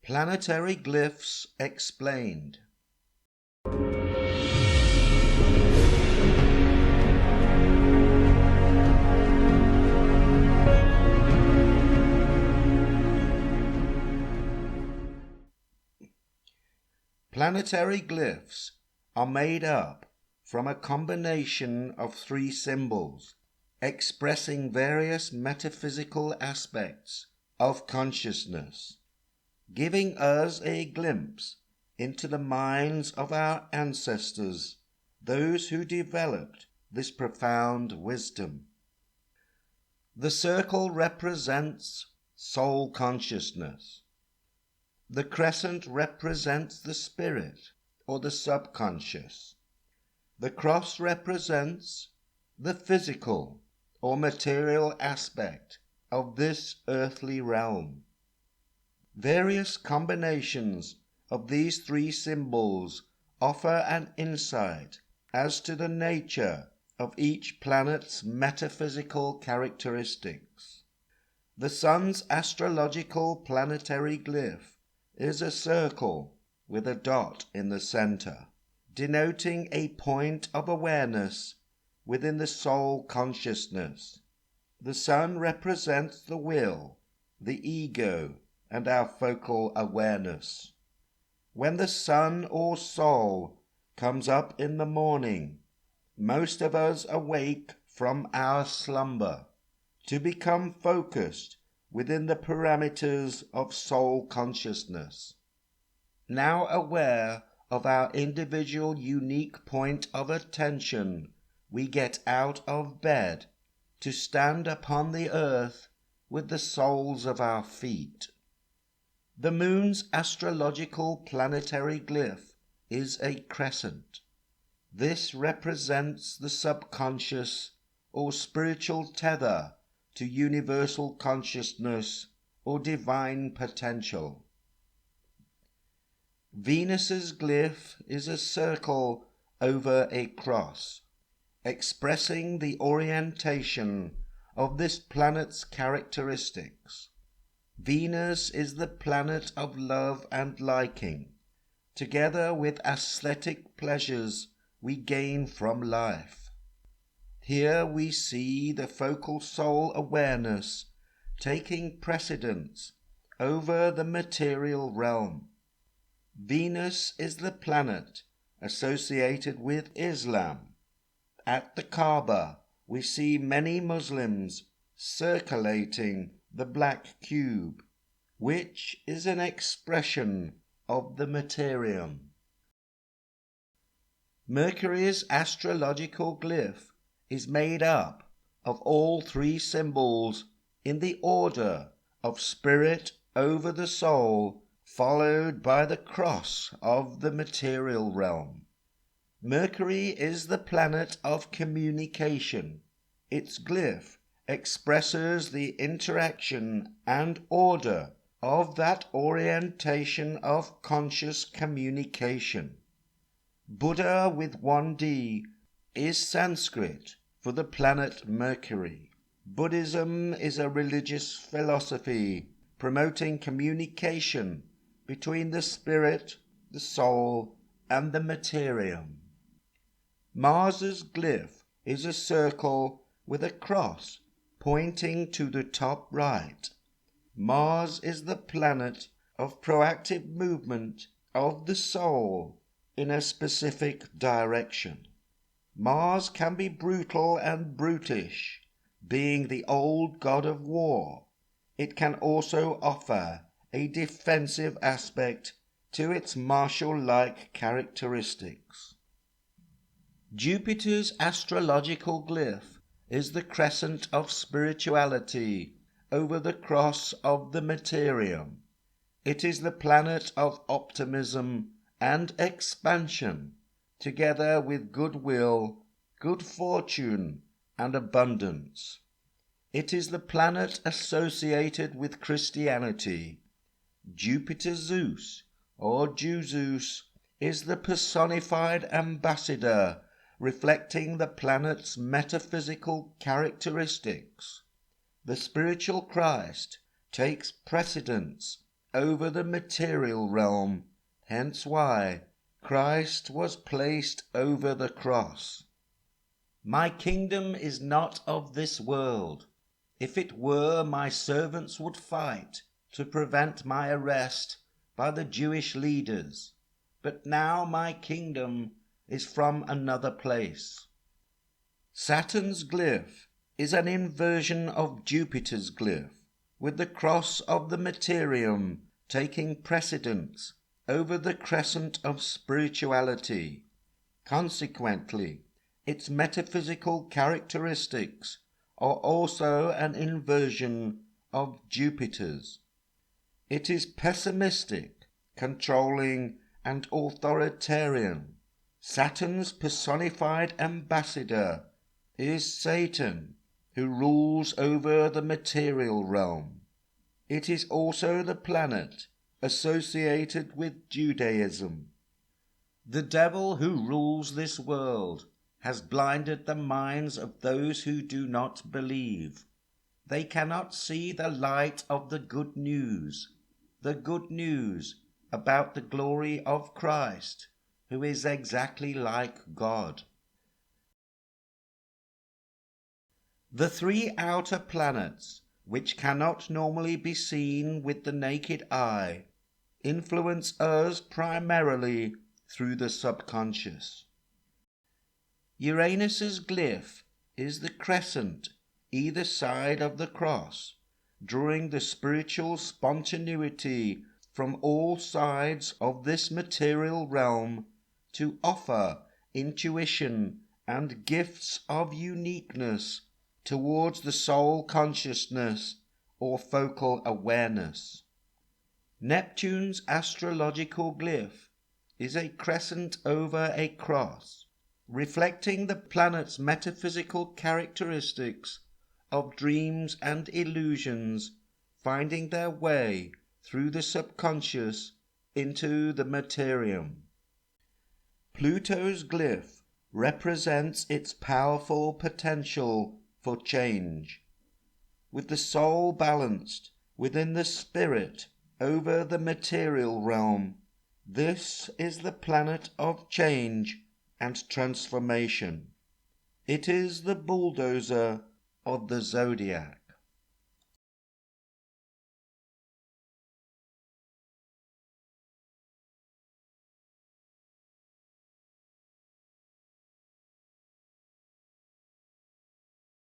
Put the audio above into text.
Planetary glyphs explained. Planetary glyphs are made up from a combination of three symbols expressing various metaphysical aspects of consciousness, giving us a glimpse into the minds of our ancestors, those who developed this profound wisdom. The circle represents soul consciousness. The crescent represents the spirit or the subconscious. The cross represents the physical or material aspect of this earthly realm. Various combinations of these three symbols offer an insight as to the nature of each planet's metaphysical characteristics. The Sun's astrological planetary glyph is a circle with a dot in the center, denoting a point of awareness within the soul consciousness. The Sun represents the will, the ego, and our focal awareness. When the sun or soul comes up in the morning, most of us awake from our slumber to become focused within the parameters of soul consciousness. Now aware of our individual unique point of attention, we get out of bed to stand upon the earth with the soles of our feet. The moon's astrological planetary glyph is a crescent. This represents the subconscious or spiritual tether to universal consciousness or divine potential. Venus's glyph is a circle over a cross, expressing the orientation of this planet's characteristics. Venus is the planet of love and liking, together with aesthetic pleasures we gain from life. Here we see the focal soul awareness taking precedence over the material realm. Venus is the planet associated with Islam. At the Kaaba, we see many Muslims circulating the black cube, which is an expression of the materium. Mercury's astrological glyph is made up of all three symbols in the order of spirit over the soul, followed by the cross of the material realm. Mercury is the planet of communication. Its glyph expresses the interaction and order of that orientation of conscious communication. Buddha with one D is Sanskrit for the planet Mercury. Buddhism is a religious philosophy promoting communication between the spirit, the soul, and the materium. Mars's glyph is a circle with a cross pointing to the top right. Mars is the planet of proactive movement of the soul in a specific direction. Mars can be brutal and brutish, being the old god of war. It can also offer a defensive aspect to its martial-like characteristics. Jupiter's astrological glyph is the crescent of spirituality over the cross of the materium. It is the planet of optimism and expansion, together with goodwill, good fortune, and abundance. It is the planet associated with Christianity. Jupiter Zeus, or Zeus, is the personified ambassador reflecting the planet's metaphysical characteristics. The spiritual Christ takes precedence over the material realm, hence why Christ was placed over the cross. My kingdom is not of this world. If it were, my servants would fight to prevent my arrest by the Jewish leaders, but now my kingdom is from another place. Saturn's glyph is an inversion of Jupiter's glyph, with the cross of the materium taking precedence over the crescent of spirituality. Consequently, its metaphysical characteristics are also an inversion of Jupiter's. It is pessimistic, controlling, and authoritarian. Saturn's personified ambassador is Satan, who rules over the material realm. It is also the planet associated with Judaism. The devil who rules this world has blinded the minds of those who do not believe. They cannot see the light of the good news about the glory of Christ, who is exactly like God. The three outer planets, which cannot normally be seen with the naked eye, influence us primarily through the subconscious. Uranus's glyph is the crescent either side of the cross, drawing the spiritual spontaneity from all sides of this material realm to offer intuition and gifts of uniqueness towards the soul consciousness or focal awareness. Neptune's astrological glyph is a crescent over a cross, reflecting the planet's metaphysical characteristics of dreams and illusions finding their way through the subconscious into the materium. Pluto's glyph represents its powerful potential for change, with the soul balanced within the spirit over the material realm. This is the planet of change and transformation. It is the bulldozer of the zodiac.